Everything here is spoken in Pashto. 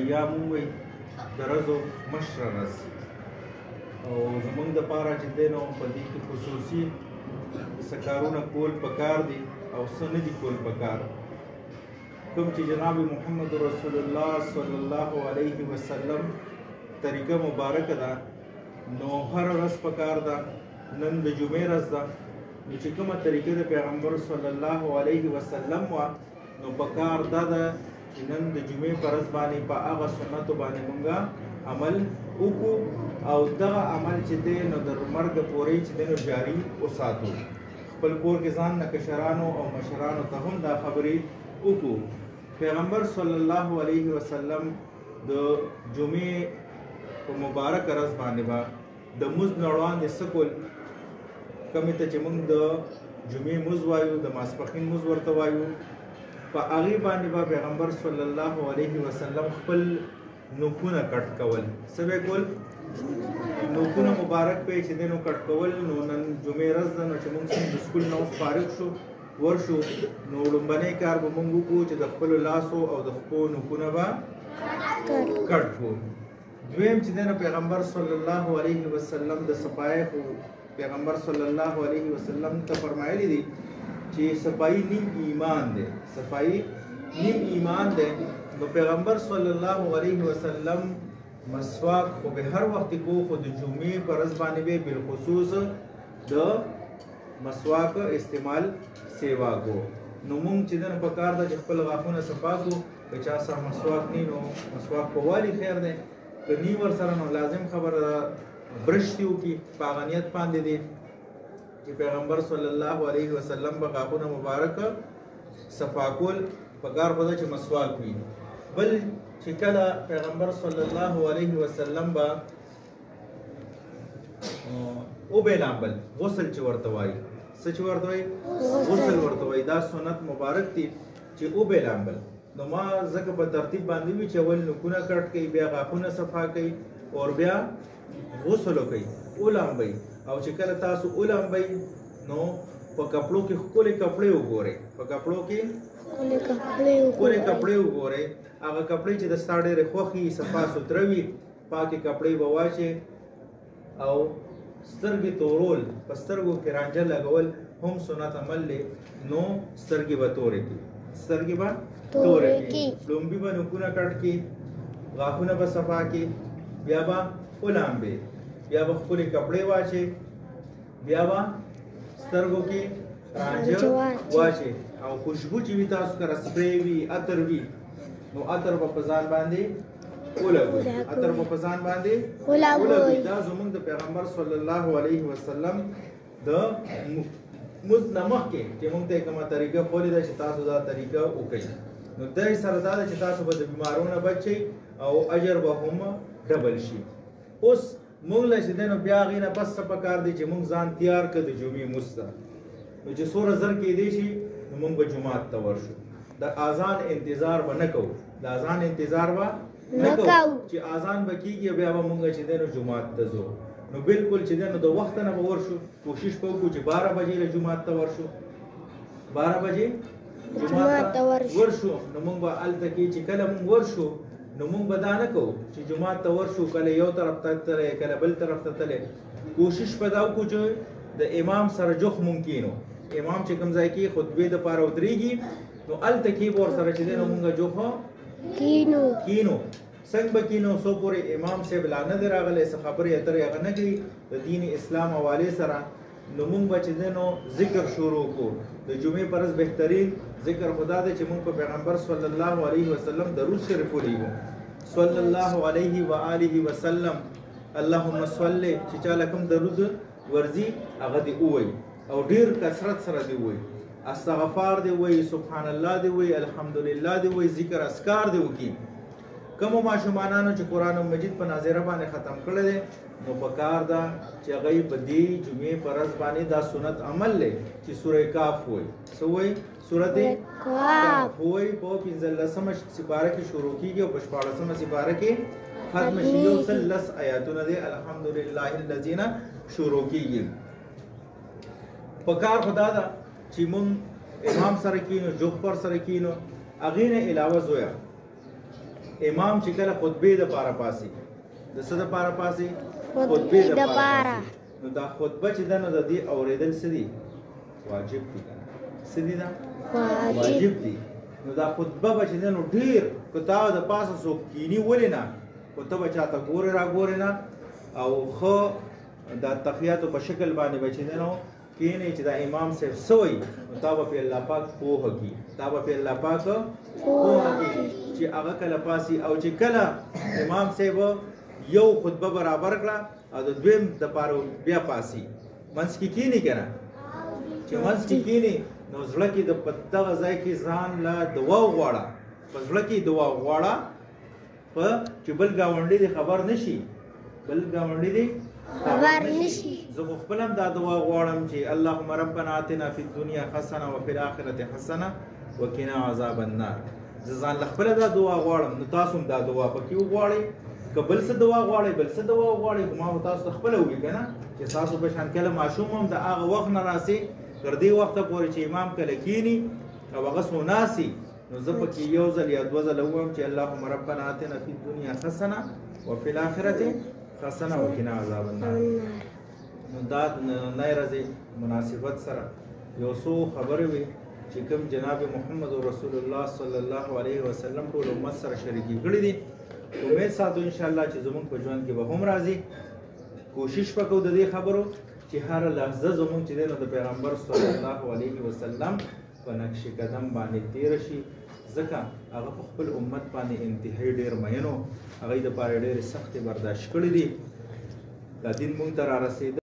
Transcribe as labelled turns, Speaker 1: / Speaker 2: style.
Speaker 1: ایام وي د ورځو مشره ورځ او زمونږ دپاره چې دی نو په دې کې خصوصي څه کارونه کول پکار دي او څه نه دي کول پکار کوم چې جناب محمد رسول الله صلی الله علیه وسلم طریقه مبارکه ده نو هر ورځ پکار ده نن د جمعې ورځ ده نو چې کومه طریقه د پیغمبر صلی الله علیه وسلم وه نو پکار دا ده چې نن د جمعې په ورځ باندې په هغه سنتو باندې مونږه عمل وکړو او دغه عمل چې دی نو د مرګ پورې چې دی نو جاري وساتو خپل کور کې ځان نه کشرانو او مشرانو ته هم دا خبرې وکړو پیغمبر صلی الله علیه وسلم د جمعې په مبارک ورځ باندې به د مونځ نه وړاندې څه کول کومې ته چې مونږ د جمعې مونځ وایو د ماسپښین مونځ ورته وایو په هغې باندې به پیغمبر صلی الله علیه وسلم خپل نوکونه کټ کول څه به کول نوکونه مبارک به چې دی نو کټ کول نو نن جمعې ورځ ده نو چې مونږ د سکول نه اوس فارغ شو ورشو نو لومبنی کار به مونږ وکړو چې د خپلو لاسو او د خپلو نوکونه به کټ کړو دویم چې دی نو پیغمبر صلی الله علیه وسلم د صفایۍ خو پیغمبر صلی الله علیه وسلم ته فرمایلی دي چې صفایي نیم ایمان دی صفایي نیم ایمان دی نو پیغمبر صلی الله علیه وسلم مسواک خو به هر وخت کو خو د جمعې په ورځ باندې به بالخصوص د مسواک استعمال سیوا کو نو مونږ چې دنه په کار ده چې خپل غاښونه صفا کړو که چا سره مسواک نی نو مسواک په والي خیر دی که نی ورسره نو لازم خبره ده برش دې وکړي په هغه نیت باندې دی چې پیغمبر صلی الله علیه وسلم به غاښونه مبارک صفا کول پکار به ده چې مسواک وي بل چې کله پیغمبر صلی الله علیه وسلم به اوبه لامبل غسل چې ورته وایي څه چې ورته وایي غسل ورته وایي دا سنت مبارک دي چې اوبه لامبل نو ما ځکه په ترتیب باندې وي چې اول نوکونه کټ کوي بیا غاښونه صفا کوي او بیا غسل کوي ولامبئ او چې کله تاسو ولامبئ نو په کپړو کې ښکلې کپړې وګورئ په کپړو کې ښکلې کپړې وګورئ هغه کپړې چې د ستا ډېرې خوښې صفا سوتره وي پاکې کپړې به واچې او سترګې تورول په سترګو کې رانجه لګول هم سنت عمل دی نو سترګې به تورې کړي سترګې به تورې کړي لومبي به نوکونه کټ کړي غاښونه به صفا کړي بیا به ولامبئ بیا به ښکلې کپړې واچې بیا به سترګو کې رانجه واچې او خوشبو چې وي تاسو کره سپری وي عطر وي نو عطر به په ځان باندې ولګوئ عطر به په ځان باندې ولګوئ دا زموږ د پیغمبر صلی الله علیه وسلم د مونځ نه مخکې چې موږ ته کومه طریقه ښودلې ده چې تاسو دا طریقه وکړئ نو دې سره دا ده چې تاسو به د بیمارو نه بچ شئ او اجر به هم ډبل شي اوس مونږ له چې دی نو بیا هغې نه پس څه پکار دی چې مونږ ځان تیار کړو د جمعې مونځ ته نو چې څومره زر کیدی شي نو مونږ به جومات ته ورشو د اذان انتظار به نه کوو د اذان انتظار به نه کوو چې اذان به کېږي بیا به مونږ چې دی نو جومات ته ځو نو بالکل چې دی نو د وخته نه به ورشو کوشش به وکړو چې 12 بجې له جومات ته ورشو 12 بجې جومات ته ورشو نو مونږ به هلته کې چې کله مونږ ورشو نو مونږ به دا نه کوو چې جومات ته ورشو کله یو طرف ته تللی کله بل طرف ته تللی کوشش به دا وکړو چې د امام سره جوخ مونږ کینو امام چې کوم ځای کې خطبې دپاره ودرېږي نو هلته کې به ورسره چې دی نو مونږ جوخه کینو څنګه به کینو څو پورې امام صاحب لا نه دی راغلی څه خبرې اترې هغه نه کوي د دین اسلام حوالې سره نو مونږ به چې دی نو ذکر شروع کړو د جمعې په ورځ بهترین ذکر خدا دی چې مونږ په پیغمبر صلی الله علیه وسلم درود شریف ولیږو صلی الله علیه و آله وسلم اللهم صل چې چا له کوم درود ورځي هغه دې ووایي او ډېر کثرت سره دې ووایي استغفار دې ووایي سبحان الله دې ووایي الحمدلله دې ووایي ذکر اذکار دې وکړي کومو ماشومانانو چې قرآن مجید په ناظره باندې ختم کړی دی نو پکار ده چې هغوی په دې جمعې په ورځ باندې دا سنت عمل دی چې سوره کاف وایي څه وایي سورت کاف وایي په 15مه سپاره کې شروع کېږي او په 14مه سپاره کې ختم شي یو سل لس آیاتونه دی الحمدلله الذي نه شروع کېږي پکار خدا ده چې مونږ امام سره کینو جوخ پر سره کینو هغې نه علاوه زویه امام چې کله خطبه د پاره پاسي د څه د پاره پاسي خطبه د پاره نو دا خطبه چې دنه د دې اوریدل سدي واجب دي سدي دا واجب دي نو دا خطبه به چې دنه ډیر کته د پاسه سو کینی ولینا خطبه چاته ګوره را ګوره نه او خو دا تحیاتو په شکل باندې بچی دنه کینی چې دا امام صاحب سوی مطابق په الله پاک پوهه کی مطابق په الله پاک پوهه کی چې هغه کله پاسي او چې کله امام صاحب یو خطبه برابر کړه او د دویم د پاره بیا پاسي منځ کې کینی کنه چې منځ کې کینی نو زړه کې د پدغه ځای کې ځان لا دوا غواړه په زړه کې دوا غواړه په چې بل گاونډي دی خبر نشي بل گاونډي دی خبر نشي زه خپل هم دا دعا غواړم چې اللهم ربنا آتنا فی الدنيا حسنه وفي الاخره حسنه وقنا عذاب النار زه ځان خپل دا دعا غواړم نو تاسو هم دا دعا پکې وغواړئ که بل څه دعا غواړئ بل څه دعا غواړئ ما تاسو خپل وګی کنه چې تاسو په شان کله معصوم هم د هغه وخت نه راسي تر دې وخت پورې چې امام کله کینی او هغه سوناسي نو زه پکې یو ځل یا دوه ځله ووایم چې اللهم ربنا آتنا فی الدنيا حسنه وفي الاخره حسنه وقنا عذاب النار نو دا نه راځي مناسبت سره یو څو خبرې وي چې کوم جناب محمد رسول الله صلی الله علیه وسلم ټول امت سره شریکي کړي دي امید ساتو ان شاء الله چې زموږ په ژوند کې به هم راځي کوشش وکړو د دې خبرو چې هر لحظه زموږ چې د پیغمبر صلی الله علیه وسلم په نقش قدم باندې تیر شي ځکه هغه په خپل امت باندې انتهایی ډیر مینو هغه د پاره ډیر سخت برداشت کړی دي دا دین مونږ ته را رسید